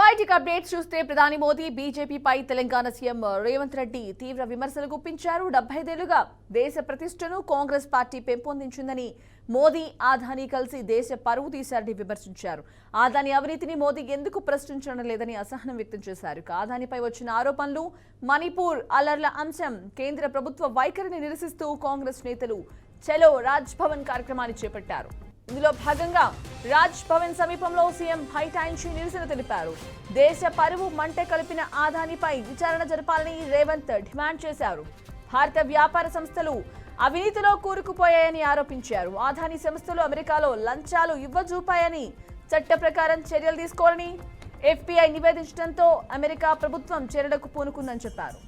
బయటికి అప్డేట్స్ చూస్తే ప్రధాని మోదీ బీజేపీపై తెలంగాణ సీఎం రేవంత్ రెడ్డి తీవ్ర విమర్శలు గుప్పించారు. 75 ఏళ్లుగా దేశ ప్రతిష్టను కాంగ్రెస్ పార్టీ పెంపొందించిందని మోదీ ఆదాని కలిసి దేశ పరువు తీశారని విమర్శించారు. ఆదాని అవినీతిని మోదీ ఎందుకు ప్రశ్నించడం లేదని అసహనం వ్యక్తం చేశారు. ఆదానిపై వచ్చిన ఆరోపణలు మణిపూర్ అల్లర్ల అంశం కేంద్ర ప్రభుత్వ వైఖరిని నిరసిస్తూ కాంగ్రెస్ నేతలు చలో రాజ్ భవన్ కార్యక్రమాన్ని చేపట్టారు. ఇందులో భాగంగా రాజ్ భవన్ సమీపంలో సీఎం బైఠాయించి నిరసన తెలిపారు. దేశ పరువు మంట కలిపిన ఆదానిపై విచారణ జరపాలని రేవంత్ డిమాండ్ చేశారు. భారత వ్యాపార సంస్థలు అవినీతిలో కూరుకుపోయాయని ఆరోపించారు. ఆదాని సంస్థలు అమెరికాలో లంచాలు ఇవ్వజూపాయని, చట్ట ప్రకారం చర్యలు తీసుకోవాలని ఎఫ్బీఐ నివేదించడంతో అమెరికా ప్రభుత్వం చర్యలకు పూనుకుందని చెప్పారు.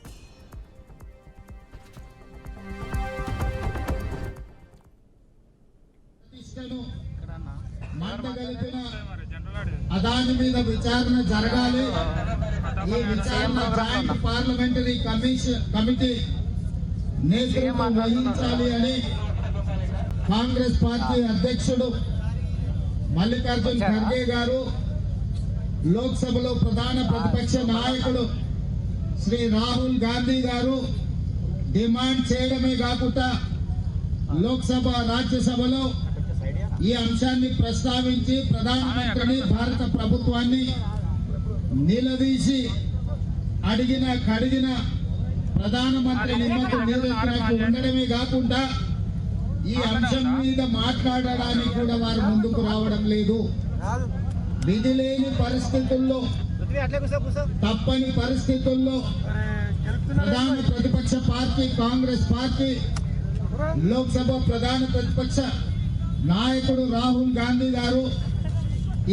అదాని మీద విచారణ జరగాలి. ఈ విచారణ జాయింట్ పార్లమెంటరీ కమిటీ నేతృత్వం వహించాలి అని కాంగ్రెస్ పార్టీ అధ్యక్షుడు మల్లికార్జున్ ఖర్గే గారు, లోక్సభలో ప్రధాన ప్రతిపక్ష నాయకుడు శ్రీ రాహుల్ గాంధీ గారు డిమాండ్ చేయడమే కాకుండా లోక్సభ, రాజ్యసభలో ఈ అంశాన్ని ప్రస్తావించి ప్రధానమంత్రిని, భారత ప్రభుత్వాన్ని నిలదీసి కడిగిన ప్రధానమంత్రి నిమ్మకు నీరెత్తినట్టు ఉండడమే కాకుండా ఈ అంశం మీద మాట్లాడడానికి కూడా వారు ముందుకు రావడం లేదు. విధి లేని పరిస్థితుల్లో, తప్పని పరిస్థితుల్లో ప్రధాన ప్రతిపక్ష పార్టీ కాంగ్రెస్ పార్టీ, లోక్సభ ప్రధాన ప్రతిపక్ష నాయకుడు రాహుల్ గాంధీ గారు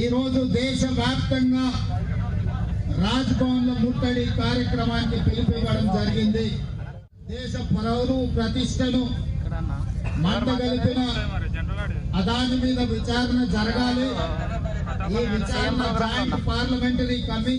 ఈరోజు దేశవ్యాప్తంగా రాజ్ భవన్ లో ముట్టడి కార్యక్రమానికి పిలుపునివ్వడం జరిగింది. దేశ పరువును, ప్రతిష్టను మంటగలిపిన అదాని మీద విచారణ జరగాలి. ఈ విచారణ జాయింట్ పార్లమెంటరీ కమిటీ